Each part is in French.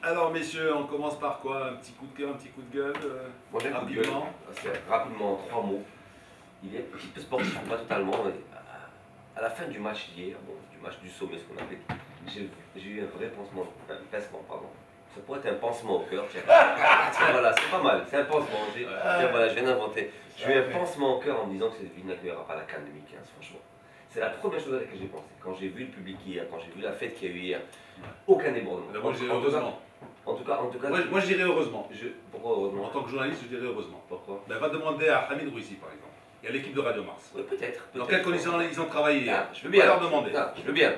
Alors messieurs, on commence par quoi? Un petit coup de cœur, un petit coup de gueule Moi j'ai un coup de gueule. Rapidement, en 3 mots. Il est un petit peu sportif, pas totalement. Mais à la fin du match hier, bon, du match du sommet, ce qu'on appelle, j'ai eu un vrai pincement, pardon. Ça pourrait être un pansement au cœur, tiens. Voilà, c'est pas mal, c'est un pansement. Tiens, voilà, je viens d'inventer. J'ai eu un pansement au cœur en me disant que cette ville n'accueillera pas la CAN 2015, franchement. C'est la première chose à laquelle j'ai pensé. Quand j'ai vu le public hier, quand j'ai vu la fête qu'il y a eu hier, aucun débordement. Moi je dirais heureusement. En tout cas. Moi je dirais heureusement. Pourquoi heureusement? En tant que journaliste, je dirais heureusement. Pourquoi? Ben, va demander à Hamid Rouissi par exemple. Et à l'équipe de Radio Mars. Oui, peut-être. Dans quelles conditions ils ont travaillé? Je veux bien. leur demander. Je veux bien.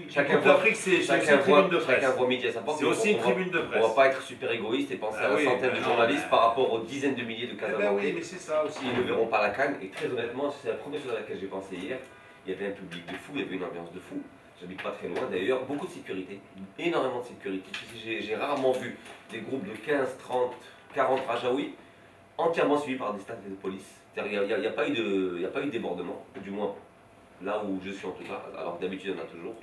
Chacun voit l'Afrique, c'est aussi une tribune de presse. Chacun voit midi à sa porte. C'est aussi une tribune de presse. On va pas être super égoïste et penser à la centaine de journalistes par rapport aux dizaines de milliers de Casablancais. Oui, mais c'est ça aussi. Ils ne verront pas la CAN. Et très honnêtement, c'est la première chose à laquelle j'ai pensé hier. Il y avait un public de fou, il y avait une ambiance de fou. J'habite pas très loin d'ailleurs, beaucoup de sécurité, énormément de sécurité. J'ai rarement vu des groupes de 15, 30, 40 Rajaouis entièrement suivis par des stades de police. Il n'y a pas eu de débordement, du moins là où je suis en tout cas, alors que d'habitude il y en a toujours.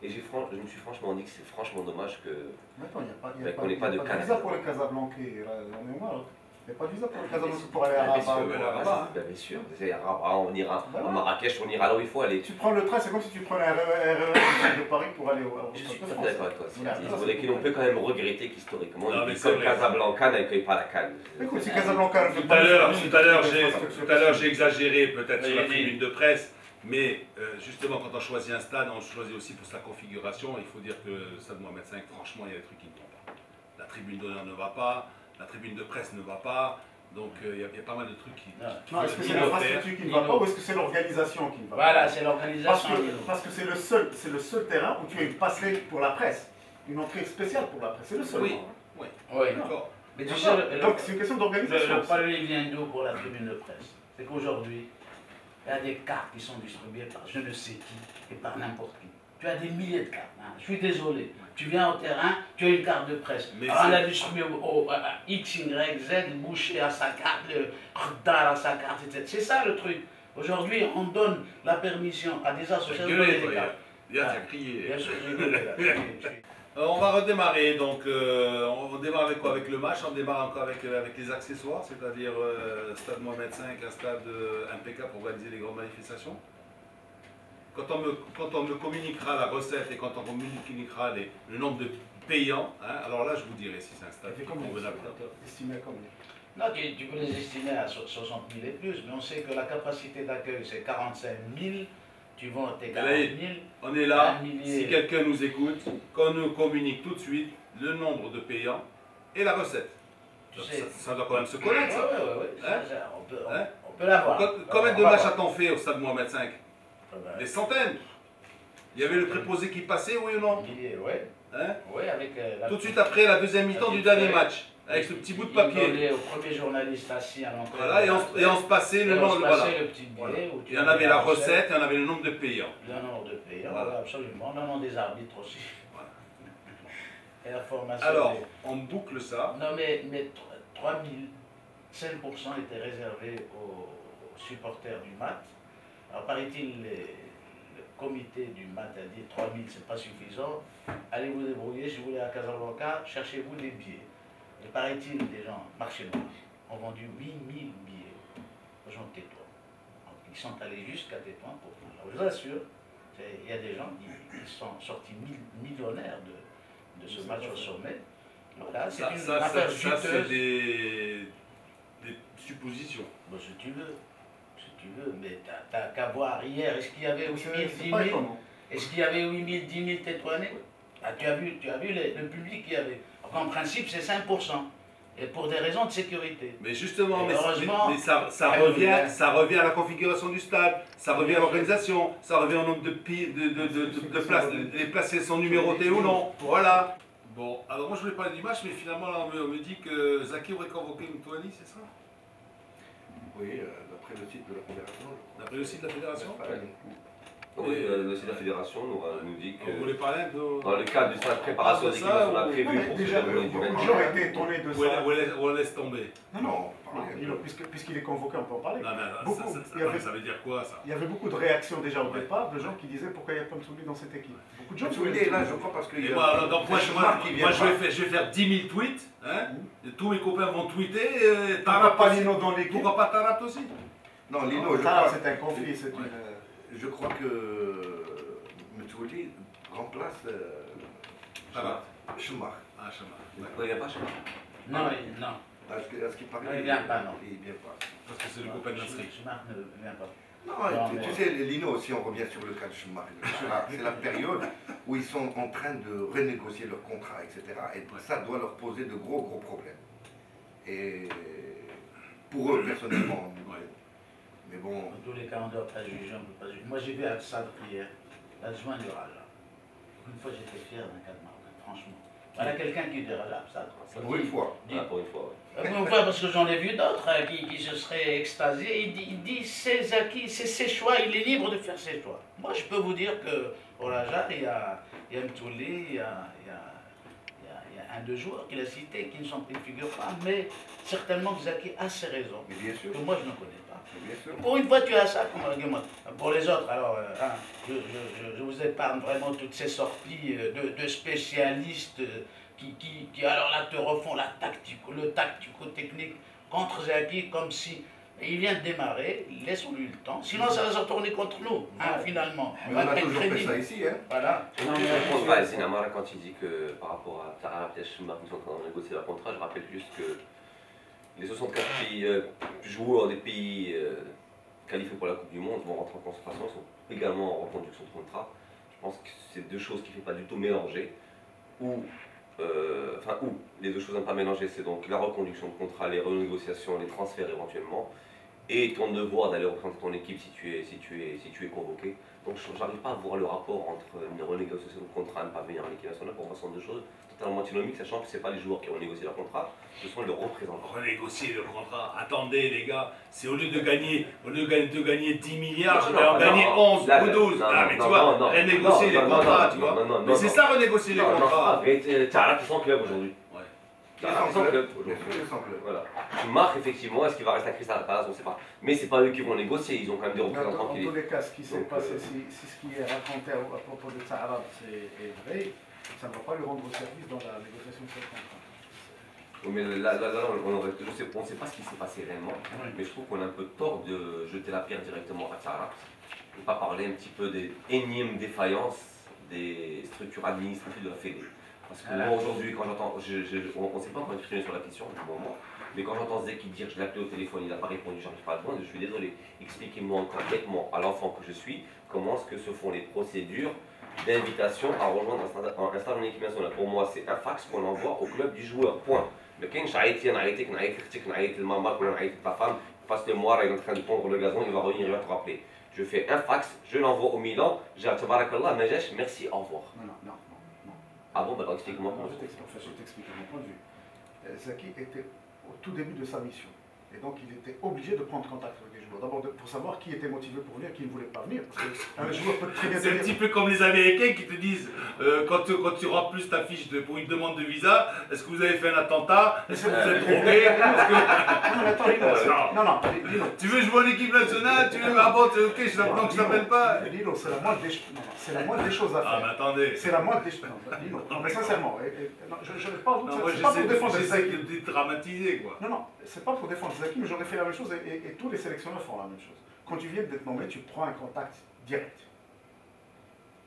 Et je me suis franchement dit que c'est franchement dommage qu'on n'ait pas de CAN. visa pour les Casablancais, on est au Maroc. Il n'y a pas de visa pour les Casablancais pour aller à Rabat. Bien sûr, on ira à Marrakech, on ira là où il faut aller. Tu prends le train, c'est comme si tu prenais un RER de Paris pour aller au Je suis tout à fait d'accord avec toi. On peut quand même regretter qu'historiquement, Casablanca n'accueille pas la CAN. Écoute, si Casablanca... Tout à l'heure, j'ai exagéré peut-être sur la tribune de presse. Mais justement, quand on choisit un stade, on choisit aussi pour sa configuration. Il faut dire que le Stade Mohamed V, franchement, il y a des trucs qui ne vont pas. La tribune d'honneur ne va pas, la tribune de presse ne va pas. Donc il y a pas mal de trucs qui... Non, est-ce que c'est l'infrastructure qui ne va pas ou est-ce que c'est l'organisation qui ne va pas? Voilà, c'est l'organisation. Parce que c'est le seul terrain où tu as une passerelle pour la presse. Une entrée spéciale pour la presse. C'est le seul. Oui, d'accord. Mais tu sais, donc c'est une question d'organisation. Le problème vient d'où pour la tribune de presse? C'est qu'aujourd'hui, il y a des cartes qui sont distribuées par je ne sais qui et par n'importe qui. Tu as des milliers de cartes. Hein. Je suis désolé. Tu viens au terrain, tu as une carte de presse. Alors on l'a distribué au X, Y, Z, Boucher à sa carte, le Khdar à sa carte, etc. C'est ça le truc. Aujourd'hui, on donne la permission à des associations de donner des cartes. Bien, tu as crié. Bien sûr, j'ai gueulé là. On va redémarrer, donc on démarre avec quoi? Avec le match, on démarre encore avec les accessoires, c'est-à-dire Stade Mohamed V, un stade impeccable pour organiser les grandes manifestations. Quand on me communiquera la recette et quand on communiquera le nombre de payants, hein, alors là je vous dirai si c'est un stade convenable. Estimé à combien? Non, tu peux les estimer à 60 000 et plus, mais on sait que la capacité d'accueil c'est 45 000. Tu vends tes 40 000. On est là, si quelqu'un nous écoute, qu'on nous communique tout de suite le nombre de payants et la recette. Ça doit quand même se connaître, ça. Oui, on peut l'avoir. Combien de matchs a-t-on fait au Stade Mohamed V? Des centaines. Il y avait le préposé qui passait, oui ou non? Oui, avec tout de suite après la deuxième mi-temps du dernier match, avec ce petit bout de papier. Il donnait au premier journaliste assis à l'entrée. Voilà, et on se passait le nombre. Le petit billet. Il y en avait la recette, il y en avait le nombre de payants. Le nombre de payants, voilà. Absolument. Le nombre des arbitres aussi. Voilà. Et la formation. Alors, on boucle ça. Non, mais 5% étaient réservés aux supporters du MAT. Alors, paraît-il, le comité du MAT a dit 3000, c'est pas suffisant. Allez vous débrouiller, si vous voulez à Casablanca, cherchez-vous des billets. Et paraît-il, des gens, marché noir, ont vendu 8000 billets. Les gens Tétouan. Ils sont allés jusqu'à Tétouan pour prendre. Je vous assure, il y a des gens qui sont sortis millionnaires de ce match au sommet. Voilà, c'est une affaire juteuse. Ça, c'est des suppositions. Bon, si tu veux, mais t'as qu'à voir hier, est-ce qu'il y avait 8 000, 10 000? Est-ce qu'il y avait 8 000, 10 000 Tétouanais? Tu as vu le public qu'il y avait. Donc, en principe, c'est 5%. Et pour des raisons de sécurité. Mais justement, mais ça revient à la configuration du stade, ça revient à l'organisation, ça revient au nombre de places, les places sont numérotées ou non. Voilà. Bon, alors moi je voulais parler du match, mais finalement là, on me dit que Zaki aurait convoqué Mtouani, c'est ça? Oui, d'après le site de la fédération. D'après le site de la fédération? Oui, le site de la fédération nous dit que Vous voulez parler un peu dans le cadre du stage de préparation de des équipes ça, nationales ou- prévues Non, mais pour déjà, cette journée du beaucoup de 20. gens étaient étonnés de ça. on laisse tomber. Non, Non, puisqu'il est convoqué, on peut en parler. Non, mais Beaucoup, ça veut dire quoi ça? Il y avait beaucoup de réactions déjà au Ouais. départ, de gens qui disaient pourquoi il n'y a pas de Souli dans cette équipe. Beaucoup de gens Tu voulais là, je crois, parce qu'il y Et a. moi, donc moi, je vais faire. faire 10 000 tweets, hein, et tous mes copains vont tweeter, Pourquoi Tarap pas aussi. Lino dans l'équipe? Pourquoi pas Tarap aussi? Non, Lino, je Ah, crois. c'est un conflit, c'est une. Je crois que Metouli remplace Tarap. Schumacher. Ah, Chama. Pourquoi il n'y a pas chez moi? Non, non. À ce qu'il paraît, Non, il vient pas, non. Il vient pas. Parce que c'est le copain de Nasri. Schumacher ne vient pas. Non, Non, tu sais, Lino, si on revient sur le cas de Schumacher, c'est la période où ils sont en train de renégocier leur contrat, etc. Et ça doit leur poser de gros problèmes. Et pour eux, personnellement. Ouais. Mais bon. Dans tous les cas, on ne doit pas juger, on ne peut pas juger. Moi, j'ai vu Al-Sadr hier, l'adjoint du Raja. Une fois, j'étais fier d'un cas de Martin, franchement. Voilà quelqu'un qui dira Al-Sadr. Pour une fois. Ah, pour une fois, ouais. Une fois, parce que j'en ai vu d'autres qui se seraient extasiés. Il dit c'est Zaki, c'est ses choix, il est libre de faire ses choix. Moi, je peux vous dire qu'au Raja, il y a Mtouli, il y a un deux joueurs qu'il a cités qui ne figurent pas, mais certainement que Zaki a ses raisons, Mais bien sûr. que moi je ne connais pas. Mais bien sûr. Pour une fois, tu as ça comme argument. Pour les autres, alors, je vous épargne vraiment toutes ces sorties de spécialistes qui, alors là, te refont le tactico-technique contre Zaki, comme si il vient de démarrer, laissons-lui le temps. Sinon, ça va se retourner contre nous, finalement. Mais on a toujours fait ça ici, hein. Voilà. Je réponds pas à Zinamara quand il dit que par rapport à Tarap et Schumacher qui sont en train de négocier leur contrat, je rappelle juste que les 64 pays, joueurs des pays qualifiés pour la Coupe du Monde vont rentrer en concentration, sont également en reconduction de contrat. Je pense que c'est deux choses qu'il ne faut pas du tout mélanger. Ou les deux choses à ne pas mélanger, c'est donc la reconduction de contrat, les renégociations, les transferts éventuellement, et ton devoir d'aller représenter ton équipe si tu es convoqué. Donc je n'arrive pas à voir le rapport entre une renégociation de contrat et ne pas venir en équipe nationale. Pour moi, ce sont deux choses totalement antinomiques, sachant que ce n'est pas les joueurs qui ont négocié leur contrat, ce sont les représentants. Renégocier le contrat. Attendez les gars, c'est au lieu de gagner 10 milliards, je Non, vais en non, gagner non, 11 là, ou 12. non, Ah mais non, tu vois, non, non, renégocier non, les non, contrats, non, tu vois. non, non, Mais non, c'est non. ça renégocier les contrats. Tarap est sans club aujourd'hui. Ouais. Tarap est sans club Bien aujourd'hui. sûr, ils sont club. Voilà. Schumacher, effectivement, est-ce qu'il va rester à Crystal Palace? On ne sait pas. Mais c'est pas eux qui vont négocier, ils ont quand même des Dans représentants qui tous les cas, ce qui s'est Donc, passé, si ce qui est raconté à propos de Saharab est vrai, ça ne va pas lui rendre service dans la négociation de ce contrat. Oui, mais là, on ne sait pas ce qui s'est passé réellement, mais je trouve qu'on a un peu tort de jeter la pierre directement à Tarap et pas parler un petit peu des énièmes défaillances des structures administratives de la Fédé. Parce que moi aujourd'hui, quand j'entends, on ne s'est pas encore exprimé sur la question du moment, mais quand j'entends Zeki dire je l'ai appelé au téléphone, il n'a pas répondu, j'arrive pas à le joindre, je suis désolé. Expliquez-moi concrètement à l'enfant que je suis comment est-ce que se font les procédures d'invitation à rejoindre un stade en équipe nationale. Pour moi, c'est un fax qu'on envoie au club du joueur, point. Mais quand le maman, ta femme, passe-le-moi, il est en train de pondre le gazon, il va revenir, il va te rappeler. Je fais un fax, je l'envoie au Milan, j'ai Tabarakallah, Majesh, merci, au revoir. Non. Ah bon, bah alors explique-moi comment Je t'explique mon point de vue. Zaki était au tout début de sa mission. Et donc il était obligé de prendre contact avec les joueurs. D'abord pour savoir qui était motivé pour venir, qui ne voulait pas venir. Parce qu'un joueur peut très bien C'est un dire. petit peu comme les Américains qui te disent, quand tu remplis ta fiche pour une demande de visa, est-ce que vous avez fait un attentat? Est-ce que vous êtes drogué? Non, mais attends, Lino, non, Lino. Tu veux jouer en équipe nationale? Tu veux, ah bon, ok, je t'appelle pas. Lino, c'est la moindre des choses. C'est la moindre des choses à Ah mais faire. attendez. C'est la moindre des choses. Lino, non, mais sincèrement, non, je ne parle Non, moi c'est pas pour défendre j'essaie Zaki. de dédramatiser quoi. Non, c'est pas pour défendre Zaki, mais j'aurais fait la même chose et tous les sélectionneurs font la même chose. Quand tu viens d'être nommé, tu prends un contact direct.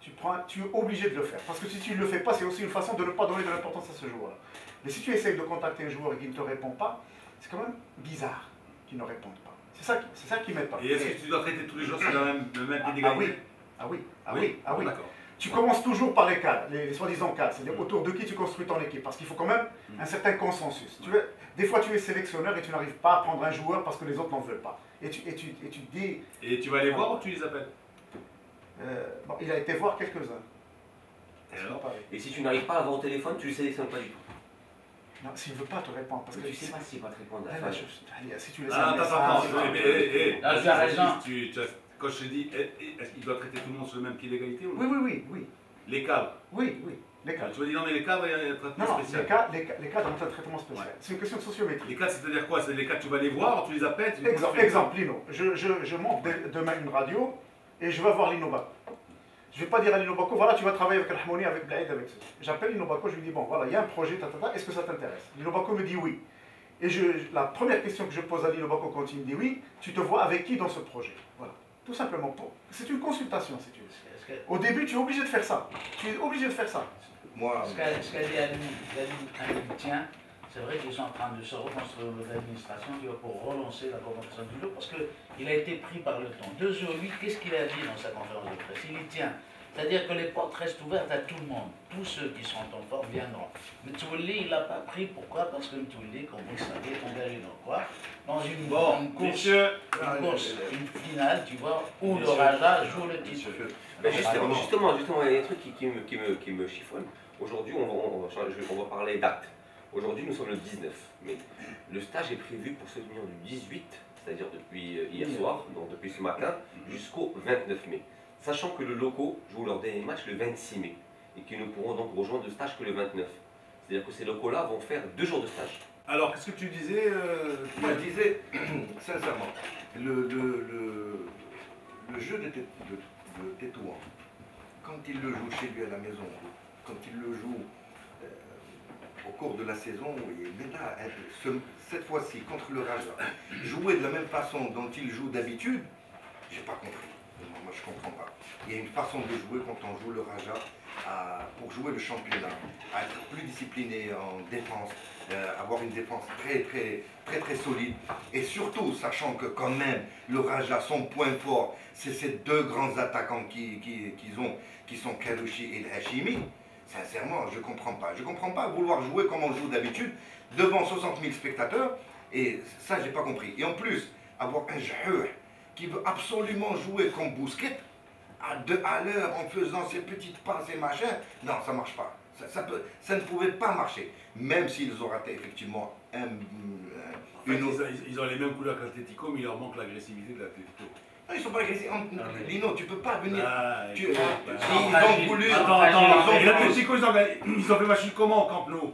Tu es obligé de le faire. Parce que si tu ne le fais pas, c'est aussi une façon de ne pas donner de l'importance à ce joueur-là. Mais si tu essayes de contacter un joueur et qu'il ne te répond pas, c'est quand même bizarre qu'il ne réponde pas. C'est ça qui m'aide pas. Et est-ce que tu dois traiter tous les jours sur le même pied d'égalité? Ah oui. D'accord. Tu commences toujours par les cadres, les soi-disant cadres, c'est-à-dire autour de qui tu construis ton équipe, parce qu'il faut quand même un certain consensus. Des fois, tu es sélectionneur et tu n'arrives pas à prendre un joueur parce que les autres n'en veulent pas. Et tu dis... Et tu vas les voir ou tu les appelles? Bon, il a été voir quelques-uns. Et alors? Et si tu n'arrives pas à avoir au téléphone, tu le sélectionnes pas du tout. Non, s'il ne veut pas te répondre, parce que Tu sais pas s'il va te répondre. Si tu laisses Ah, un attends, message... Ah, tu as raison. quand je te dis, est-ce qu'il doit traiter tout le monde sur le même pied d'égalité ou non? Oui. Les cadres. Oui, les cadres. Tu me dis non mais les cadres, il y a un traitement Non, spécial. les cadres ont un traitement spécial. Ouais. C'est une question de sociométrie. Les cadres, c'est-à-dire quoi? C'est les cadres, tu vas les voir, tu les appelles. Exemple, Lino. Je monte demain une radio et je vais voir Lino Bako. Je ne vais pas dire à Lino Bako, voilà, tu vas travailler avec Al-Hamouni, avec Blaïd, avec ça. J'appelle Lino Bako, je lui dis, bon, voilà, il y a un projet, est-ce que ça t'intéresse? Lino Bako me dit oui. Et la première question que je pose à Lino Bako quand il me dit oui, tu te vois avec qui dans ce projet? Voilà. Tout simplement. C'est une consultation, si tu veux. Au début, tu es obligé de faire ça. Tu es obligé de faire ça. Moi, Ce qu'a dit Aline, tiens, c'est vrai qu'ils sont en train de se reconstruire l'administration pour relancer la compétition du jour, parce qu'il a été pris par le temps. 2h08, qu'est-ce qu'il a dit dans sa conférence de presse? Il y tient. C'est-à-dire que les portes restent ouvertes à tout le monde. Tous ceux qui sont en forme viendront. Mais Mtoueli, il l'a pas pris. Pourquoi? Parce que Mtoueli, comme vous le savez, est engagé dans quoi? Dans une course, une finale, tu vois, où le Raja joue le titre. Mais justement, il y a des trucs qui me chiffonnent. Aujourd'hui, on va parler d'actes. Aujourd'hui, nous sommes le 19 mai. Le stage est prévu pour se tenir du 18, c'est-à-dire depuis hier soir, donc depuis ce matin, jusqu'au 29 mai. Sachant que le locaux jouent leur dernier match le 26 mai et qu'ils ne pourront donc rejoindre le stage que le 29. C'est-à-dire que ces locaux-là vont faire 2 jours de stage. Alors, qu'est-ce que tu disais moi je disais, sincèrement, le jeu de Tétouan, quand il le joue chez lui à la maison, quand il le joue au cours de la saison, mais là, cette fois-ci, contre le Raja, jouer de la même façon dont il joue d'habitude, j'ai pas compris. Moi, je comprends pas. Il y a une façon de jouer quand on joue le Raja pour jouer le championnat, à être plus discipliné en défense, avoir une défense très solide. Et surtout, sachant que quand même, le Raja, son point fort, c'est ces 2 grands attaquants qu'ils ont, qui sont Kalouchi et Hachimi. Sincèrement, je ne comprends pas. Je ne comprends pas vouloir jouer comme on joue d'habitude, devant 60 000 spectateurs. Et ça, je n'ai pas compris. Et en plus, avoir un joueur qui veut absolument jouer comme Bousquet, à l'heure, en faisant ses petites passes et machin, non, ça ne marche pas. Ça ne pouvait pas marcher. Même s'ils ont raté effectivement ils ont les mêmes couleurs qu'Atletico, mais il leur manque l'agressivité de l'Atletico. Non, ils ne sont pas agressifs. Lino, tu ne peux pas venir. Ils ont voulu. L'Atletico, ils ont fait machine comment au Camp Nou?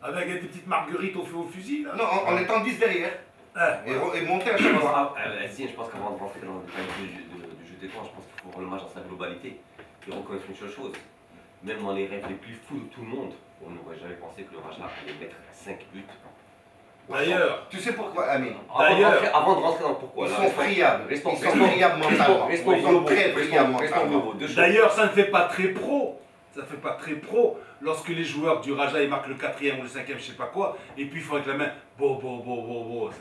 Avec des petites marguerites au fusil là. Non, en étant 10 derrière. Et monter à chaque fois. Je pense qu'avant de rentrer dans le détail du jeu d'étrange, je pense qu'il faut voir le match dans sa globalité et reconnaître une seule chose. Même dans les rêves les plus fous de tout le monde, on n'aurait jamais pensé que le Raja allait mettre 5 buts. D'ailleurs, tu sais pourquoi, Amine? Avant de rentrer dans le pourquoi, ils sont friables. Ils sont friables mentalement. Ils sont très friables mentalement. D'ailleurs, ça ne fait pas très pro. Ça ne fait pas très pro lorsque les joueurs du Raja ils marquent le 4e ou le 5e, je sais pas quoi, et puis ils font avec la main,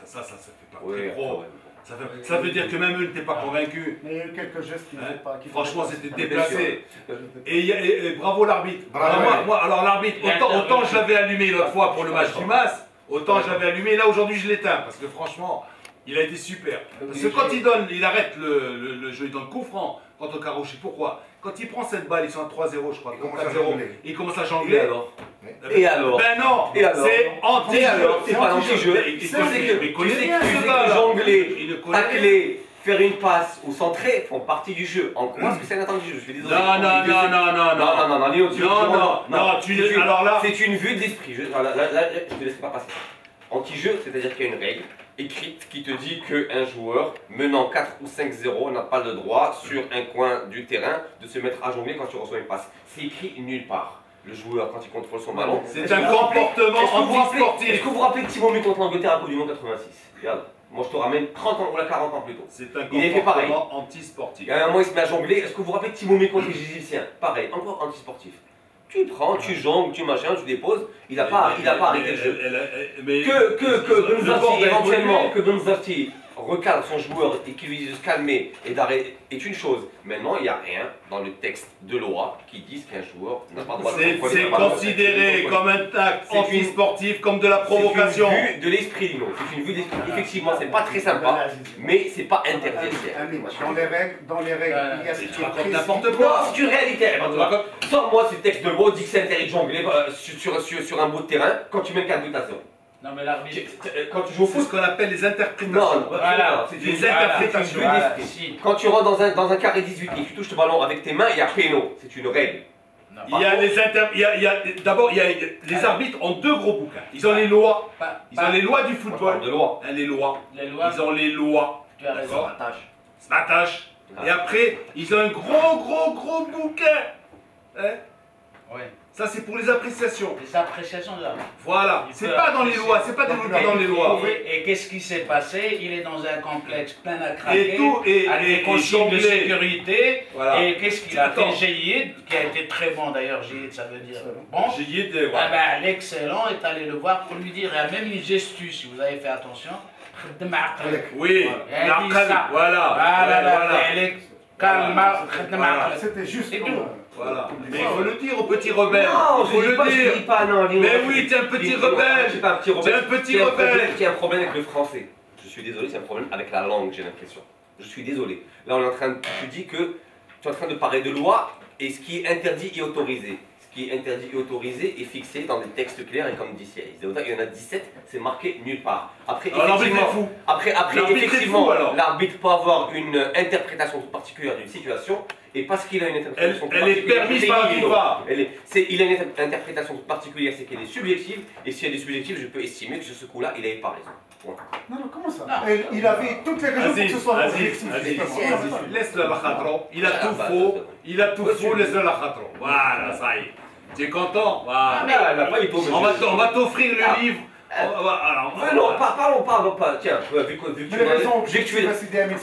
ça fait pas très pro. Ça veut dire que même eux n'étaient pas convaincus. Mais il y a eu quelques gestes qui n'étaient pas. Franchement, c'était déplacé. Et bravo l'arbitre. Alors l'arbitre, autant je l'avais allumé l'autre fois pour le match du MAS, autant je l'avais allumé, là aujourd'hui je l'éteins, parce que franchement, il a été super. Parce que quand il arrête le jeu, il donne coup franc contre Karouchi. Pourquoi? Quand il prend cette balle, ils sont à 3-0 je crois, 4-0, il commence à jongler. Et alors? Ben non, c'est anti-jeu. C'est pas anti-jeu. C'est que jongler, tacler, faire une passe ou centrer font partie du jeu. En quoi est-ce que c'est un anti-jeu? Je suis désolé. Non, alors là, c'est une vue de l'esprit. Là, je te laisse pas passer. Anti-jeu, c'est-à-dire qu'il y a une règle écrite qui te dit qu'un joueur menant 4 ou 5-0 n'a pas le droit sur un coin du terrain de se mettre à jongler quand tu reçois une passe. C'est écrit nulle part. Le joueur, quand il contrôle son ballon, c'est un comportement anti-sportif. Est-ce que vous vous rappelez de Thibaut Mue contre l'Angleterre à Coupe du Monde 86? Regarde, moi je te ramène 30 ans ou 40 ans plus tôt. C'est un comportement anti-sportif. Il y a un moment il se met à jongler. Est-ce que vous vous rappelez de Thibaut Mue contre les Égyptiens? Pareil, encore anti-sportif. Tu prends, tu jongles, tu machins, tu déposes. Il n'a pas arrêté le jeu. Que Benzarti, éventuellement, que Benzarti recadre son joueur et qu'il lui dise de se calmer et d'arrêter est une chose. Maintenant, il n'y a rien dans le texte de loi qui dise qu'un joueur n'a pas le droit de contrôler. C'est considéré comme un tact anti-sportif, comme de la provocation. C'est une vue de l'esprit, Lino. C'est une vue d'esprit. Effectivement, c'est pas très sympa, mais c'est pas interdit. Dans les règles, il y a ce qui est n'importe quoi. C'est une réalité. Sors-moi ce texte de loi dit que c'est interdit de jongler sur un bout de terrain quand tu mets 4 buts à 0. Non, mais l'arbitre. Quand tu joues au C'est ce foot, qu'on appelle les interprétations. non, Voilà. c'est Les une interprétations. Voilà, si. Quand tu rentres dans un carré 18 et que tu touches le ballon avec tes mains, il y a péno. C'est une règle. Non, Il y a les d'abord, les arbitres ont deux gros bouquins. Ils ont les lois. Ils ont les lois du On parle football. de loi. Hein, les lois. Les lois. Ils ont les lois. Tu as raison. D'accord. S'attache. Et après, ils ont un gros bouquin. Hein. Oui. Ça, c'est pour les appréciations. Les appréciations de l'arbitre. Voilà. Il C'est peut pas dans les apprécier. lois. C'est pas développé dans les lois. Et qu'est-ce qui s'est passé? Il est dans un complexe plein à craquer. Et tout. avec des consignes de sécurité. Voilà. Et qu'est-ce qu'il a Attends. fait? Jayid, qui a été très bon d'ailleurs, Jayid, ça veut dire bon. J'y étais. Ah Voilà. ben, l'excellent est allé le voir pour lui dire, il y a même une gestu, si vous avez fait attention. Oui. Elle la dit calme, ça. Voilà. Voilà, elle est calme. Voilà. C'était juste Et comme, tout. Voilà. Mais il faut le dire au petit rebelle. Non, Il faut le je dis dire. pas, non. Mais oui, t'es un petit rebelle. C'est pas un petit rebelle. T'es un petit C'est rebelle. Il y a un problème avec le français. Je suis désolé, c'est un problème avec la langue, j'ai l'impression. Je suis désolé. Là, on est en train de, tu dis que tu es en train de parler de loi et ce qui est interdit est autorisé. Ce qui est interdit et autorisé est fixé dans des textes clairs et comme dit il y en a 17, c'est marqué nulle part. Après, Alors, l'arbitre est fou. après L'arbitre est effectivement, fou, alors. l'arbitre peut avoir une interprétation toute particulière d'une situation et parce qu'il a une interprétation toute Elle est particulière, permise par la c'est FIFA. il a une interprétation toute particulière, c'est qu'elle est subjective et si elle est subjective, je peux estimer que sur ce coup-là, il n'avait pas raison. Point. Non, non, comment ça? Non. Il avait toutes les raisons pour que ce soit objectif. justement. Laisse-le la khatron. Il a tout faux. Il a tout faux, laisse-le la khatron. Voilà, ça y est. Tu es content? Voilà. Ah, elle n'a pas eu tôt, On va t'offrir Ah. le livre. Alors, Mais non, parlons pas. Tiens, vu que Mais les raisons vu que tu es vu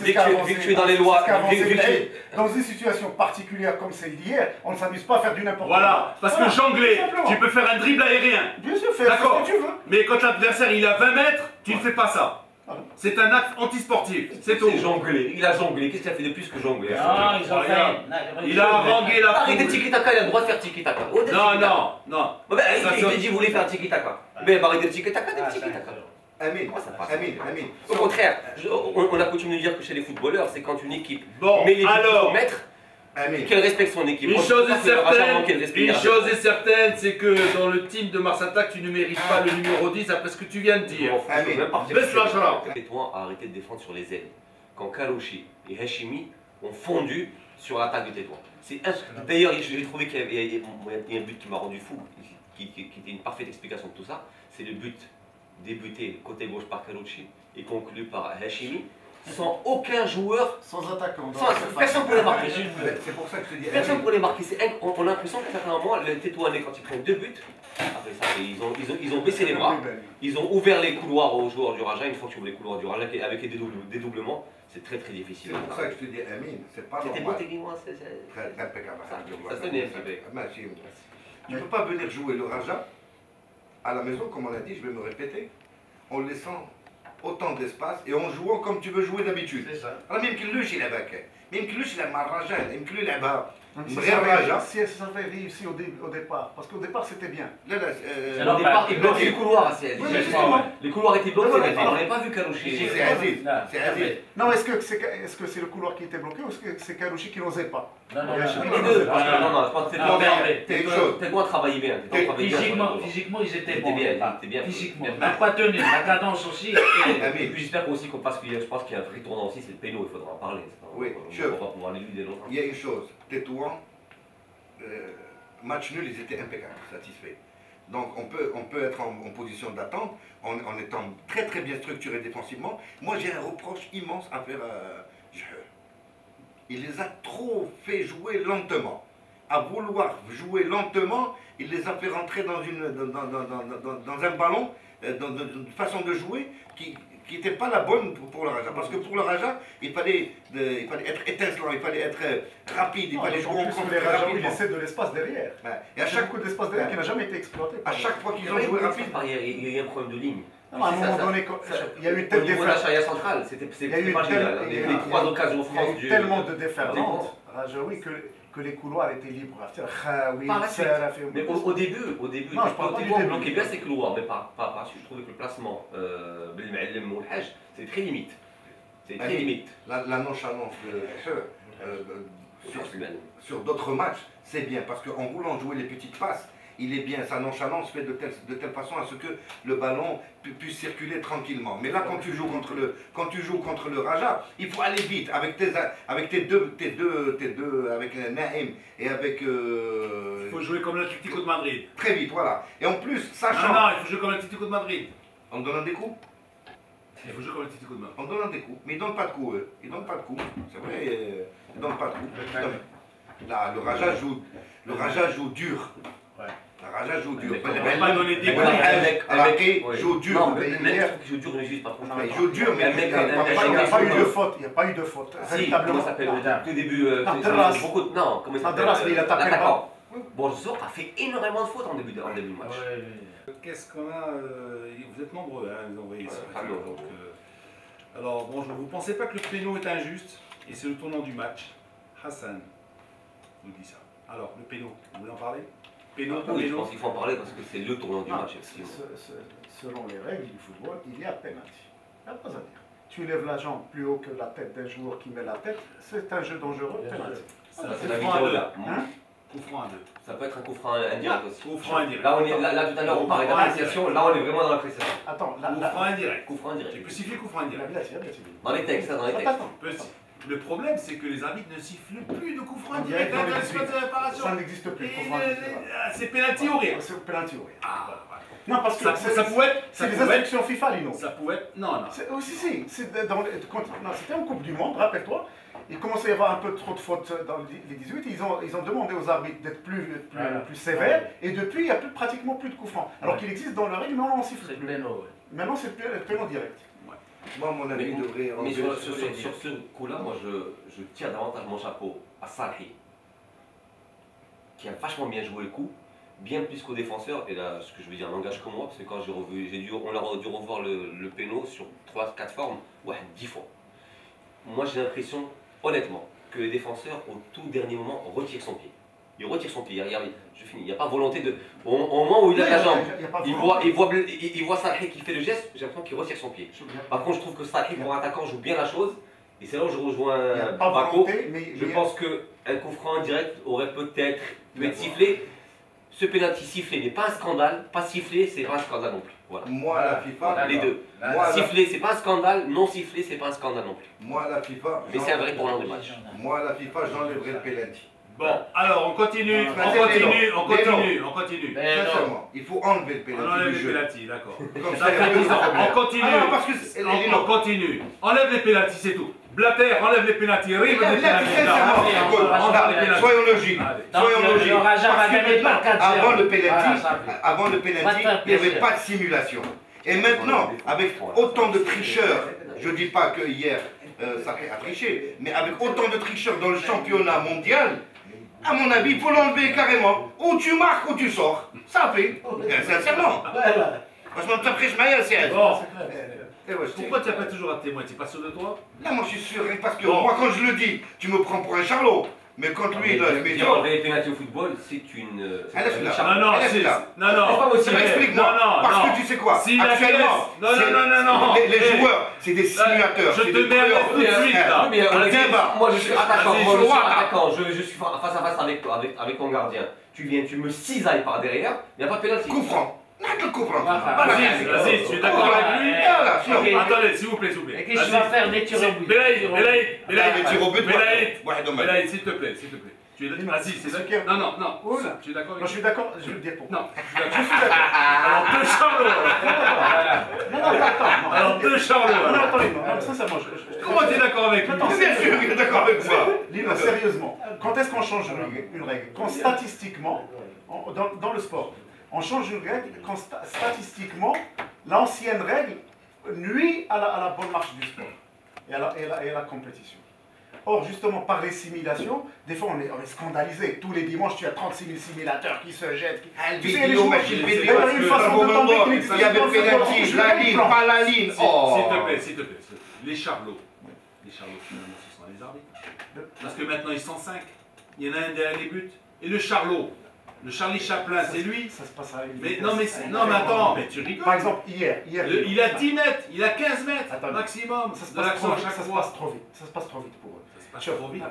vu que tu es dans les lois, vu que tu- dans une situation particulière comme celle d'hier, on ne s'amuse pas à faire du n'importe quoi. voilà, parce que jongler, simplement. tu peux faire un dribble aérien. Bien sûr, fais D'accord. ce que tu veux. Mais quand l'adversaire il est à 20 mètres, tu ne fais pas ça. Ah bon. C'est un acte antisportif, c'est tout. C'est jonglé. Il a jonglé. Qu'est-ce qu'il a fait de plus que jongler? Non, ils ont fait. Il a harangué la Arrêtez foule. tiki-taka, il a le droit de faire tiki-taka. Non. Bah, il Ça, a dit qu'il voulait faire tiki-taka. Mais arrêtez le tiki-taka, Ah, des tiki-taka. Amin, Comment ça passe? Amin. Au contraire, on a coutume de dire que chez les footballeurs, c'est quand une équipe Bon, met les buts alors, au mètre, Amin. qu'elle respecte son équipe. une Moi, je chose trouve est pas qu'il aura jamais manqué certaine, de respect, une il a chose est certaine, c'est que dans le team de Mars Attack, tu ne mérites pas le numéro 10 après ce que tu viens de dire. Je veux même partir. Baisse la chaleur. Tétouan a arrêté de défendre sur les ailes. Quand Kalouchi et Hashimi ont fondu sur l'attaque de Tétouan. D'ailleurs, j'ai trouvé qu'il y a un but qui m'a rendu fou, qui était une parfaite explication de tout ça. C'est le but débuté côté gauche par Kalouchi et conclu par Hashimi, sans aucun joueur. Sans attaquant. Personne ne peut les marquer. C'est pour ça que je te dis. Personne ne peut les marquer. On a l'impression qu'à un moment, les Tétouanais, quand ils prennent 2 buts, après ça, ils ont baissé les bras. Ils ont ouvert les couloirs aux joueurs du Raja. Une fois que tu ouvres les couloirs du Raja avec les dédoublements, c'est très difficile. C'est pour ça que je te dis, Amin, c'est pas C'était beau normal. techniquement, c'est. Très impeccable. Ça sonnait un petit peu. Machine. Tu ne peux pas venir jouer le Raja à la maison, comme on l'a dit, je vais me répéter, en laissant autant d'espace et en jouant comme tu veux jouer d'habitude. C'est ça. Alors même qu'il luche il est même qu'il luche il a Raja, même qu'il est bas. Si Vrai Raja. ça avait réussi au départ, parce qu'au départ c'était bien. Là, Au départ, ils bloquaient les couloirs à Ciel. Oui, mais justement. Les couloirs étaient bloqués. Oui, oui, On n'avait pas vu Kalouchi. c'est Aziz. C'est Aziz. Non, est-ce que c'est le couloir qui était bloqué ou est-ce que c'est Kalouchi qui n'osait pas? Non, Il y a non, chez Les nous, deux. non, Non, je pense que Non, Tétouan a travaillé bien. Physiquement, ils étaient C'était bons. bien, Ah, c'était bien. Physiquement. Même pas tenu. La cadence aussi. Et puis j'espère aussi qu'on passe, je pense qu'il y a un vrai tournant aussi, c'est le péno, il faudra en parler. Oui, on va pouvoir aller lui dès longtemps. Il y a une chose, Tétouan, match nul, ils étaient impeccables, satisfaits. Donc on peut être en position d'attente en étant très bien structuré défensivement. Moi j'ai un reproche immense à faire à Jeheur. Il les a trop fait jouer lentement. À vouloir jouer lentement, il les a fait rentrer dans un ballon, dans une façon de jouer qui n'était pas la bonne pour le Raja. Parce que pour le Raja, il fallait être étincelant, il fallait être rapide, il fallait jouer en contre les Raja, il rapidement. essaie de l'espace derrière. Et à chaque coup d'espace derrière qui n'a jamais été exploité. À chaque fois qu'ils ont Il joué rapide, y a eu un problème de ligne. Non, à un moment donné, il y a eu Au telle niveau de la déferlante. charia centrale, c'était Il y a eu pas génial. Les 3 occasions Il y a France eu du. tellement de déferlantes, Rajaoui, que les couloirs étaient libres. Par la suite. Mais au début, Non, je parle pas du Tétouan début. bloquait bien ses couloirs, mais par la suite, je trouvais que le placement Belma'ellem ou le Hajj, c'est très limite. C'est très limite. la nonchalance de sur d'autres matchs, c'est bien parce qu'en voulant jouer les petites passes, il est bien, sa nonchalance fait de telle façon à ce que le ballon puisse circuler tranquillement. Mais là, quand tu joues contre le Raja, il faut aller vite avec tes deux, avec Naïm et avec. Il faut jouer comme l'Atlético de Madrid. Très vite, voilà. Et en plus, sachant. Non, il faut jouer comme l'Atlético de Madrid. En donnant des coups. Il faut jouer comme l'Atlético de Madrid. En donnant des coups. Mais ils ne donnent pas de coups, eux. Ils ne donnent pas de coups. C'est vrai, ils ne donnent pas de coups. Là, le Raja joue dur. Ouais. Le Raja joue dur. On va pas donner des coups. Avec joue dur. Non, mais même qui joue dur ne juge pas trop. Il joue dur, mais il Il n'y a pas eu de faute. Il n'y a pas eu de faute. Si, comment ça s'appelle au tout début beaucoup de. Non, comment ça Terrasse, mais il a tapé le ballon. Borzor a fait énormément de fautes en début de match. Qu'est-ce qu'on a vous êtes nombreux à nous envoyer ça. Donc, alors, bonjour. Vous ne pensez pas que le péno est injuste et c'est le tournant du match? Hassan nous dit ça. Alors, le péno, vous voulez en parler? Péno, oui, je pense qu'il faut en parler parce que c'est le tournant du match. Selon les règles du football, il y a penalty. Il n'y a pas à dire. Tu lèves la jambe plus haut que la tête d'un joueur qui met la tête, c'est un jeu dangereux, penalty. C'est la vidéo là. Coup franc à 2. Ça peut être un coup franc indirect aussi. Coup franc indirect. Là, tout à l'heure, on parlait d'appréciation. Là, on est vraiment dans l'appréciation. Attends, coup franc indirect. Coup franc indirect. Tu peux siffler coup franc indirect. Dans les textes, ça, dans les textes. Le problème, c'est que les arbitres ne sifflent plus de coup franc On dirait direct que dans dans les l'espace de 18. réparation. Ça n'existe plus. C'est pénalty ou rien. C'est penalty ou rien. Ah, voilà. Non, parce que ça pouvait être. c'est les instructions FIFA, Lino. Ça pouvait être. Non. Si. C'était en Coupe du Monde, rappelle-toi. Il commençait à y avoir un peu trop de fautes dans les 18. Ils ont demandé aux arbitres d'être plus sévères. Et depuis, il n'y a pratiquement plus de coups francs. Alors qu'il existe dans le règle, mais on en siffle plus. Maintenant, c'est le péno direct. Moi, à mon avis, il devrait. Mais sur ce coup-là, moi, je tire davantage mon chapeau à Salhi, qui a vachement bien joué le coup, bien plus qu'au défenseur. Et là, ce que je veux dire, un langage comme moi, parce que quand on a dû revoir le péno sur 3-4 formes, ouais, 10 fois. Moi, j'ai l'impression, honnêtement, que le défenseur, au tout dernier moment, retire son pied. Il retire son pied, regarde, je finis. Il n'y a pas volonté de. Au moment où il a la jambe, il voit Salhi qui fait le geste, j'ai l'impression qu'il retire son pied. Par contre, je trouve que Salhi, pour un attaquant, joue bien la chose. Et c'est là où je rejoins Baco. Je pense qu'un coup franc indirect aurait peut-être pu être sifflé. Ce pénalty sifflé n'est pas un scandale, pas sifflé, c'est pas un scandale non plus. Voilà. Moi, la FIFA. Les deux. Sifflé, c'est pas un scandale, non sifflé, c'est pas un scandale non plus. Moi, la FIFA. Mais c'est un vrai tournant du match. Moi, la FIFA, j'enlèverai le penalty. Bon, alors on continue. Sincèrement, il faut enlever le penalty. On enlève du les jeu. pénaltys, d'accord. Comme ça, il y a plus de problème. On continue. Ah non, parce que On continue. Enlève les pénaltys, c'est tout. Blatter, enlève les pénaltys. Rive les pénaltys. Sincèrement, soyons logiques. Soyons logiques. Avant le penalty, il n'y avait pas de simulation. Et maintenant, avec autant de tricheurs, je ne dis pas que hier, ça a triché, mais avec autant de tricheurs dans le championnat mondial, à mon avis, il faut l'enlever carrément. Ou tu marques ou tu sors. Ça fait. Sincèrement. Franchement, ça prêche Maya, c'est bon. Pourquoi tu n'as pas toujours un témoin? Tu n'es pas sûr de toi? Là, moi, je suis sûr, parce que moi, quand je le dis, tu me prends pour un charlot. Mais quand lui, là, je mets dire enlever les pénaltys au football, c'est une. Non. Explique-moi. Parce que tu sais quoi? Actuellement, les joueurs, c'est des simulateurs. Je te mets à l'aise tout de suite là. Moi, je suis attaquant. Je suis face à face avec ton gardien. Tu viens, tu me cisailles par derrière, il n'y a pas de pénalty. Coup franc. Vas-y, tu es d'accord avec lui? Attendez, s'il vous plaît. Et qu'est-ce que tu vas faire des tirs au but? Belaïd, s'il te plaît. Vas-y, c'est d'accord. Non. Tu es d'accord avec lui? Non, je suis d'accord, je vais le dire pourquoi. Non, je suis d'accord. Alors, deux charlots. Non, Alors, deux charlots. Non, attendez, sincèrement, Comment tu es d'accord avec lui? Bien sûr qu'il est d'accord avec moi. Lino, sérieusement, quand est-ce qu'on change une règle? Quand statistiquement, dans le sport, on change une règle quand statistiquement, l'ancienne règle nuit à la bonne marche du sport et à la compétition. Or, justement, par les simulations, des fois on est scandalisé. Tous les dimanches, tu as 36 000 simulateurs qui se jettent. Tu sais, les joueurs, il y avait une façon de tomber qui n'existe pas. Il y avait le pénalty, la ligne, pas la ligne. S'il te plaît. Les charlots, finalement, ce sont les arbitres. Parce que maintenant, ils sont 5. Il y en a un derrière les buts. Et le charlot, le Charlie Chaplin, c'est lui. Ça se passe à une mais attends, mais tu rigoles. Par exemple, hier il a 10 mètres, il a 15 mètres maximum. Ça se passe trop vite pour eux. pas trop vite.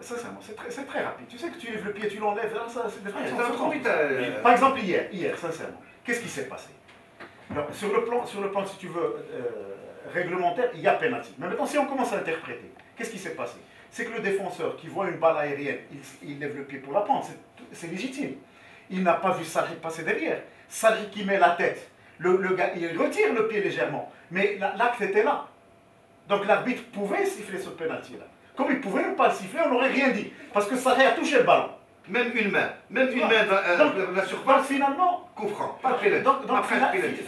Sincèrement, c'est très rapide. Tu sais que tu lèves le pied, tu l'enlèves, c'est des C'est fractions un de trop secondes. vite. Par exemple, hier, sincèrement, qu'est-ce qui s'est passé? Alors, sur le plan, si tu veux, réglementaire, il y a pénalty. Mais maintenant, si on commence à interpréter, qu'est-ce qui s'est passé? C'est que le défenseur qui voit une balle aérienne, il lève le pied pour la prendre, c'est légitime. Il n'a pas vu Sarri passer derrière. Sarri qui met la tête, le gars, il retire le pied légèrement, mais l'acte était là. Donc l'arbitre pouvait siffler ce pénalty-là. Comme il pouvait ne pas le siffler, on n'aurait rien dit. Parce que Sarri a touché le ballon. Même une main dans la surface. Donc finalement, Coup franc, pas de pénalty. donc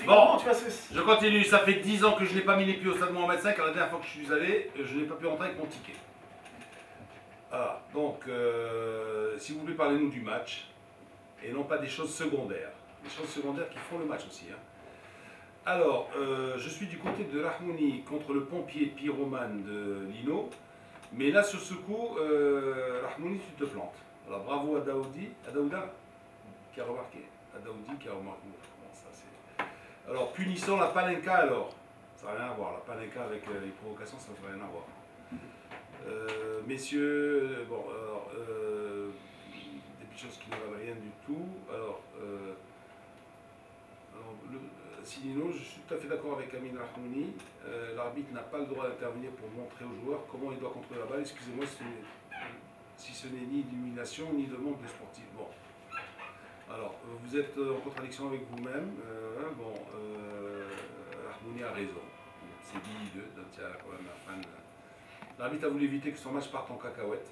Bon, tu vois, je continue. Ça fait 10 ans que je n'ai pas mis les pieds au stade Mohamed V. La dernière fois que je suis allé, je n'ai pas pu rentrer avec mon ticket. Voilà. Donc, si vous voulez, parlez-nous du match et non pas des choses secondaires. Les choses secondaires qui font le match aussi. Hein. Alors, je suis du côté de Rahmouni contre le pompier pyromane de Lino. Mais là, sur ce coup, Rahmouni, tu te plantes. Alors, bravo à Daouda, qui a remarqué. À Daoudi qui a remarqué. Comment ça, c'est... Alors, punissant la Panenka, alors. Ça n'a rien à voir. La Panenka avec les provocations, ça n'a rien à voir. Messieurs, bon, alors, des petites choses qui ne valent rien du tout. Alors, Silino, je suis tout à fait d'accord avec Amin Rahmouni. L'arbitre n'a pas le droit d'intervenir pour montrer aux joueurs comment il doit contrôler la balle. Excusez-moi si ce n'est ni d'humiliation ni de manque de sportif. Bon. Alors, vous êtes en contradiction avec vous-même. Rahmouni a raison. C'est dit donc il y a quand même la fin de... L'arbitre a voulu éviter que son match parte en cacahuète.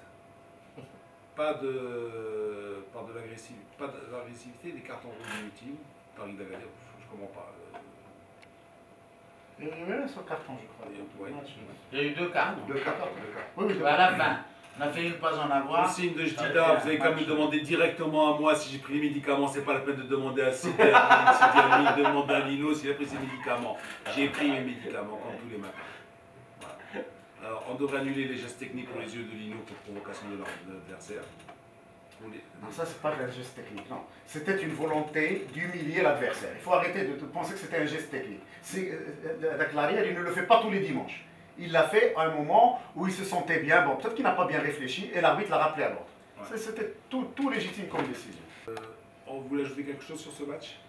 Pas de l'agressivité, des cartons rouges inutiles. Paris d'Agadir, je ne comprends pas. Il y a eu un seul carton, je crois. Ouais. Il y a eu 2 cartons. Deux cartons. Oui, À la fin, on a fait une pas en avoir. Au signe de Jdida, vous avez quand même demandé directement à moi si j'ai pris les médicaments. C'est pas la peine de demander à Sidi Amin, demander à Lino s'il a pris ses médicaments. J'ai pris mes médicaments comme tous les matins. Voilà. Alors, on devrait annuler les gestes techniques pour les yeux de Lino pour provocation de l'adversaire. Non, ça, c'est pas un geste technique, non. C'était une volonté d'humilier l'adversaire. Il faut arrêter de penser que c'était un geste technique. Avec l'arrière, il ne le fait pas tous les dimanches. Il l'a fait à un moment où il se sentait bien. Bon, peut-être qu'il n'a pas bien réfléchi et l'arbitre l'a rappelé à l'ordre. Ouais. C'était tout légitime comme décision. On voulait ajouter quelque chose sur ce match?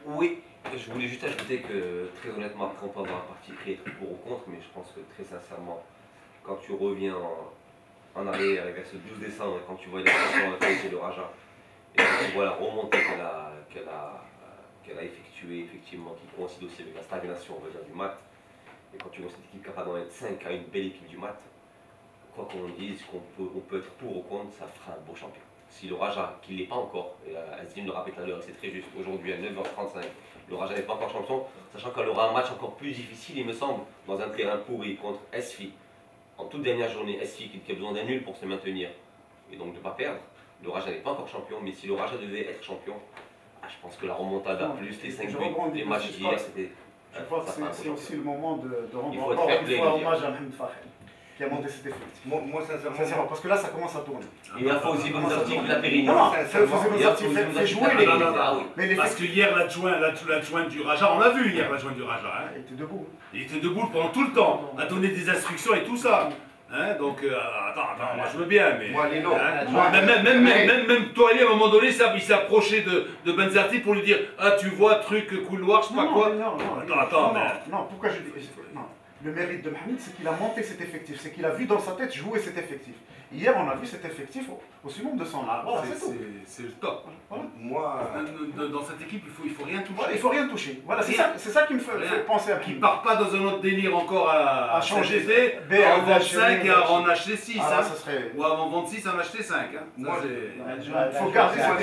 Oui, je voulais juste ajouter que très honnêtement, après on peut avoir un parti pris être pour ou contre, mais je pense que très sincèrement, quand tu reviens en arrière vers ce 12 décembre, quand tu vois les situations en qualité de Raja, et quand tu vois la remontée qu'elle a effectuée, effectivement, qui coïncide aussi avec la stagnation, on va dire, du mat, et quand tu vois cette équipe capable d'en être 5 à une belle équipe du mat, quoi qu'on dise, qu'on peut être pour ou contre, ça fera un beau champion. Si le Raja, qui ne l'est pas encore, et Azim le rappelle tout à l'heure, c'est très juste, aujourd'hui à 9h35, le Raja n'est pas encore champion, sachant qu'elle aura un match encore plus difficile, il me semble, dans un terrain pourri contre Esfi. En toute dernière journée, Esfi qui a besoin d'un nul pour se maintenir et donc de ne pas perdre. Le Raja n'est pas encore champion, mais si le Raja devait être champion, je pense que la remontada plus les 5 buts, les matchs d'hier, c'était... Je crois que c'est aussi le moment de rendre encore une fois hommage à Mohamed Fahed, qui a monté cet effectif. Moi, sincèrement, parce que là, ça commence à tourner. Il y a Fawzi Benzarti qui l'a périni. Non, Fawzi Benzarti fait jouer les gars. Parce que hier, l'adjoint du Raja, on l'a vu hier, l'adjoint du Raja. Hein. Il était debout. Il était debout pendant tout le temps, à donner des instructions et tout ça. Hein, donc, attends, moi je veux bien, mais... Moi, Lino, même Toali, à un moment donné, il s'est approché de Benzarti pour lui dire « Ah, tu vois, truc, couloir, je sais pas quoi. » Non, pourquoi je dis... Non. Le mérite de Mohamed, c'est qu'il a monté cet effectif, c'est qu'il a vu dans sa tête jouer cet effectif. Hier, on a vu cet effectif aussi nombre de son art. Voilà, c'est le top. Voilà. moi, dans cette équipe, il faut rien toucher. Voilà, il faut rien toucher. Voilà, c'est ça qui me fait penser à qui ne part pas dans un autre délire encore à changer en vendre 5 et à en acheter 6. Ah, ça serait... Ou avant vendre 6 en acheter 5. Hein. Il faut garder ça.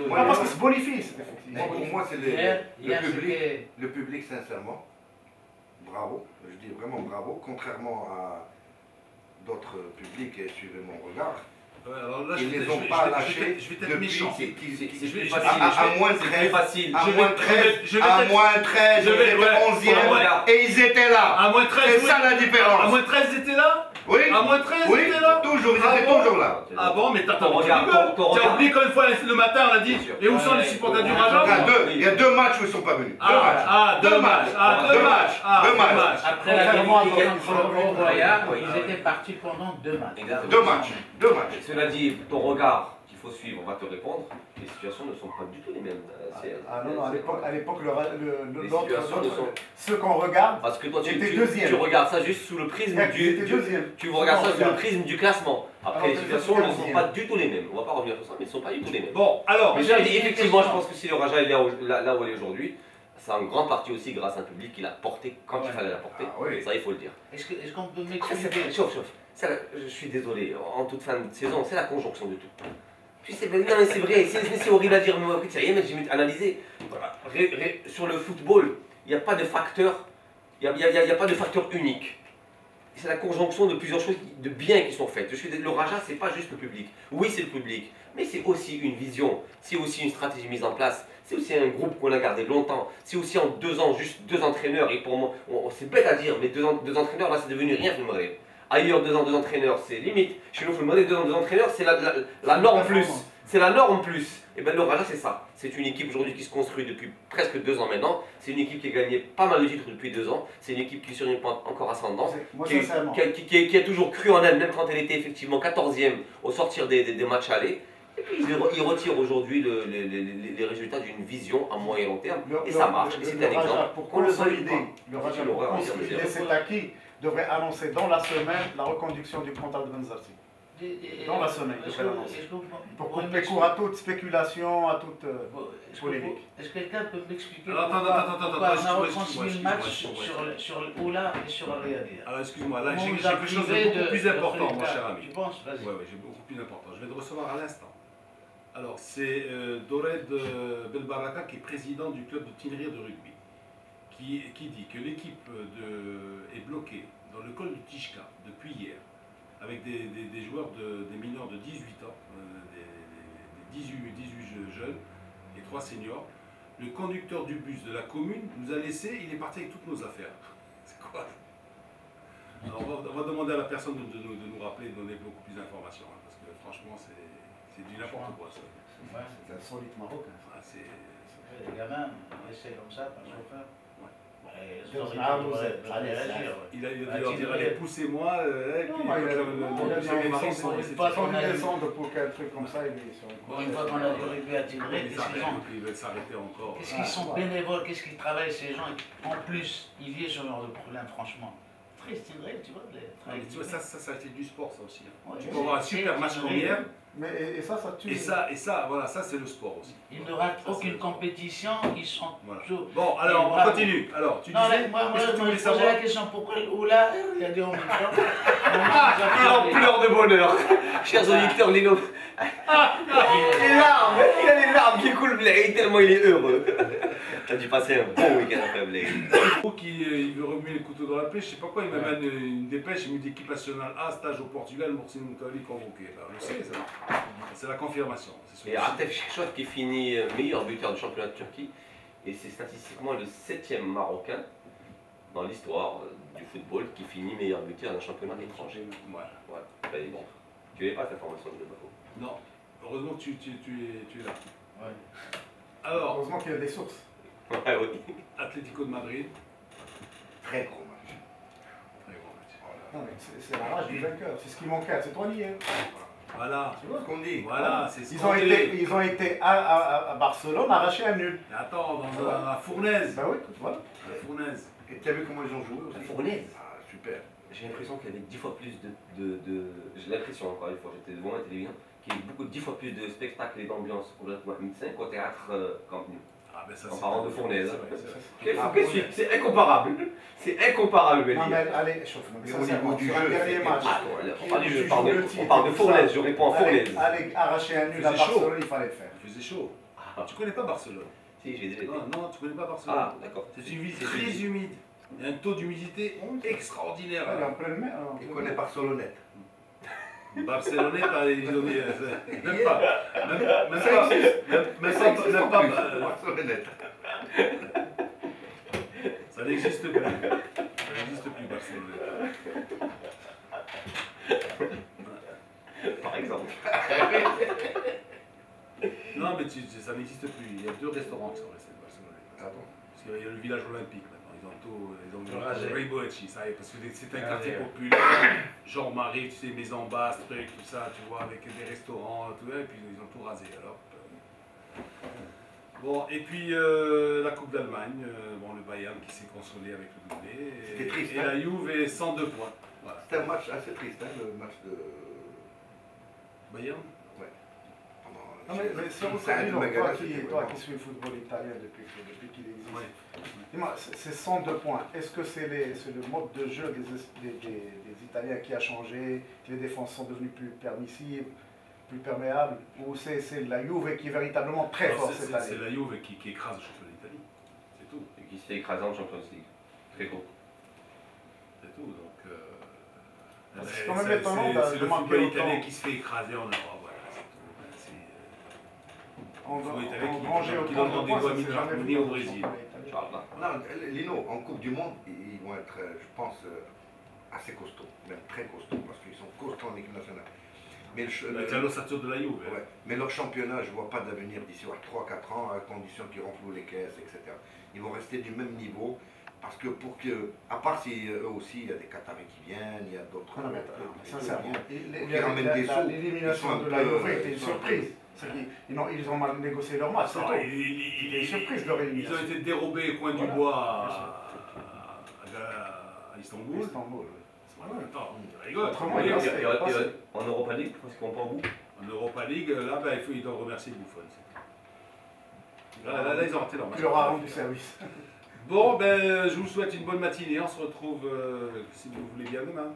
Parce que c'est bonifie cet effectif. Pour moi, c'est le public, sincèrement. Bravo, je dis vraiment bravo, contrairement à d'autres publics, et suivez mon regard. Alors là, ils ne les ont pas lâchés je vais être méchant. C'est plus à moins 13, à moins 13, ils étaient 11e et ils étaient là. À moins 13, c'est ça la différence. À moins 13, ils étaient là? Oui. À moins 13, oui, ils étaient là? Toujours, ils étaient toujours là. Ah bon, mais t'as oublié quand une fois le matin, on a dit, et où sont les supporters du Raja? Il Il y a 2 matchs où ils ne sont pas venus. Deux matchs. Après la défaite contre le Royal, ils étaient partis pendant 2 matchs. Exactement. 2 matchs. Cela dit, ton regard qu'il faut suivre va te répondre. Les situations ne sont pas du tout les mêmes. Non, à l'époque, Les situations ne sont... ceux qu'on regarde, Parce que toi, tu deuxième. regardes ça juste sous le prisme tu regardes ça sous le prisme du classement. Après, les situations ne sont pas du tout les mêmes. On va pas revenir sur ça, mais elles ne sont pas du tout les mêmes. Bon, alors. Mais j'ai dit, effectivement, je pense que si le Raja est là où il est aujourd'hui, c'est en grande partie aussi grâce à un public qui l'a porté quand il fallait la porter. Ça, il faut le dire. Est-ce qu'on peut m'expliquer? Chauffe. Je suis désolé, en toute fin de saison, c'est la conjonction de tout. Puis c'est vrai, c'est horrible à dire, mais c'est rien, mais j'ai analysé. Sur le football, il n'y a pas de facteur, il n'y a pas de facteur unique. C'est la conjonction de plusieurs choses de bien qui sont faites. Le Raja, c'est pas juste le public. Oui, c'est le public, mais c'est aussi une vision, c'est aussi une stratégie mise en place, c'est aussi un groupe qu'on a gardé longtemps, c'est aussi en 2 ans, juste 2 entraîneurs. Et pour moi, c'est bête à dire, mais 2 entraîneurs, là, c'est devenu rien, vous me direz. Ailleurs, 2 ans, 2 entraîneurs, c'est limite. Chez nous, il faut demander 2 ans, 2 entraîneurs, c'est la norme plus. C'est la norme plus. Et bien le Raja, c'est ça. C'est une équipe aujourd'hui qui se construit depuis presque 2 ans maintenant. C'est une équipe qui a gagné pas mal de titres depuis 2 ans. C'est une équipe qui est sur une pente encore ascendante. Qui a toujours cru en elle, même quand elle était effectivement 14e au sortir des matchs allés. Et puis ils retirent aujourd'hui les résultats d'une vision à moyen et long terme. Et ça marche. Et c'est un exemple. Pour consolider cet acquis, devrait annoncer dans la semaine la reconduction du contrat de Benzarti. Dans la semaine, il devrait l'annoncer. Pour couper court à toute spéculation, à toute polémique. Est-ce que quelqu'un peut m'expliquer Attends, pourquoi on a reconstruit le match sur Oula et sur Al-Riyadi? Alors excuse-moi, là j'ai quelque chose de beaucoup plus important, mon cher ami. Tu penses? Vas-y. Oui, j'ai beaucoup plus important. Je viens de recevoir à l'instant. Alors c'est Dored Belbaraka qui est président du club de Tinrir de rugby, qui dit que l'équipe est bloquée dans le col de Tishka depuis hier, avec des joueurs des mineurs de 18 ans, des 18 jeunes et 3 seniors. Le conducteur du bus de la commune nous a laissé, il est parti avec toutes nos affaires. C'est quoi? Alors on va demander à la personne de nous rappeler, de donner beaucoup plus d'informations, hein, parce que franchement c'est du n'importe quoi ça. C'est insolite marocain. Les gamins, laissés comme ça par le chauffeur. Il a dit allez, poussez-moi. C'est pas qu'on descendre pour qu'un truc comme ça, il est sur une fois qu'on a du rugby à Tineret, ils veulent s'arrêter encore. Qu'est-ce qu'ils sont bénévoles, qu'est-ce qu'ils travaillent ces gens? En plus, ils vivent ce genre de problème, franchement. Triste, Tineret, tu vois. Tu vois, ça c'est du sport, ça aussi. Tu peux avoir un super match comme hier. Et ça tue. Et ça, voilà, ça c'est le sport aussi. Ils ne ratent aucune compétition, ils sont toujours... Bon, alors on continue. Alors, tu disais, moi je me posais la question, pourquoi Oula, il y a des en même temps. Il en pleure de bonheur. Chers auditeurs, Lino. Il a les larmes qui coulent, tellement il est heureux. Tu as dû passer un bon week-end après Blake. Il veut remuer les couteaux dans la pêche, je sais pas quoi, il m'amène une dépêche, il me dit équipe nationale A, stage au Portugal, Moursine Moutali convoqué. On le sait, ça. C'est la confirmation. Et Atef Chechot qui finit meilleur buteur du championnat de Turquie. Et c'est statistiquement le 7e Marocain dans l'histoire du football qui finit meilleur buteur d'un championnat étranger. Voilà. Ouais. Bon. Tu n'avais pas cette information de Bako? Non. Heureusement que tu es là. Ouais. Alors, heureusement qu'il y a des sources. Ouais, oui. Atlético de Madrid. Très gros match. Très gros match. Non, mais c'est la rage du vainqueur. C'est ce qui manquait à Cetoigny. Voilà. Tu vois ce qu'on dit? Voilà, c'est ce Ils qu'on ont été à Barcelone arracher un nul. Mais attends, dans la Fournaise. Bah oui, voilà. La Fournaise. Et tu as vu comment ils ont joué aussi? La Fournaise. Ah, super. J'ai l'impression qu'il y avait 10 fois plus j'ai l'impression, encore une fois, j'étais devant la télévision, qu'il y avait 10 fois plus de spectacles et d'ambiance complètement insane qu'au théâtre Camp Nou. Ah, ben ça, en parlant de Fournaise. C'est incomparable. C'est incomparable, non, mais allez, chauffe. Mais au niveau du jeu, dernier match. On parle de Fournaise, je réponds à Fournaise. Allez, arracher un nul à Barcelone, il fallait le faire. Il faisait chaud. Tu connais pas Barcelone? Si, j'ai déjà été. Non, tu connais pas Barcelone. Ah, d'accord. C'est une ville très humide. Il y a un taux d'humidité extraordinaire. Il est en pleine mer. Il connaît Barcelonnette. Barcelonnette, ils ont dit. Même pas. Barcelonnette. Ça n'existe plus. Ça n'existe plus, Barcelonnette. Par exemple. Non, Non, mais ça n'existe plus. Il y a 2 restaurants qui sont restés de Barcelone. Ah bon? Parce qu'il y a le village olympique maintenant. Ils ont Rasé. Rainbow Etchi, ça y est, parce que c'est un quartier populaire, genre Marie, tu sais, maison basse, truc, tout ça, tu vois, avec des restaurants, tout ça, et puis ils ont tout rasé alors. Bon, et puis la Coupe d'Allemagne, bon, le Bayern qui s'est consolé avec le doublé. C'était triste, Et hein. la Juve est 102 points. Voilà. C'était un match assez triste, hein, le match de. Bayern? Non, mais si on Ça a s'est du Magala, toi c'était qui vraiment- suis le football italien depuis qu'il existe, Ouais. dis-moi, c'est 102 points. Est-ce que c'est le mode de jeu des Italiens qui a changé, que les défenses sont devenues plus permissives, plus perméables, ou c'est la Juve qui est véritablement très Alors, forte cette année? c'est la Juve qui écrase le championnat d'Italie. C'est tout. Et qui se fait écraser en Champions League. Très gros. C'est tout. Donc, C'est quand même étonnant de c'est le manquer football autant. italien qui se fait écraser en Europe. Voilà, c'est tout. En Le football italien ranger qui autant donne de rendez-vous points, à ça s'est jamais vu Milan dans au le Brésil. championnat italien. Inch'Allah. Non, Lino, en Coupe du Monde, ils vont être, je pense, assez costauds, même très costauds, parce qu'ils sont costauds en équipe nationale. Mais Avec la l'ossature de la Juve. ouais, mais leur championnat, je ne vois pas d'avenir d'ici à 3-4 ans, à condition qu'ils renflouent les caisses, etc. Ils vont rester du même niveau, parce que à part si eux aussi, il y a des Qataris qui viennent, il y a d'autres. Non, mais sincèrement, Qui ramènent des sous. l'élimination Ils sont de un la peu, Juve était une ils sont surprise. Ils ont mal négocié leur match, c'est Non, tout. il Une surprise leur Ils ont élimination. été dérobés au coin du Voilà, bois bien à Istanbul. Istanbul, oui. Voilà, attends, on rigole. Autrement, Oui, il Et reste- en Europa League, parce qu'on prend vous. en Europa League, là, ben, ils doivent remercier Buffon. c'est tout. Là, ils ont raté leur match. Tu leur as rendu service. Bon, ben, je vous souhaite une bonne matinée. On se retrouve, si vous voulez bien, demain.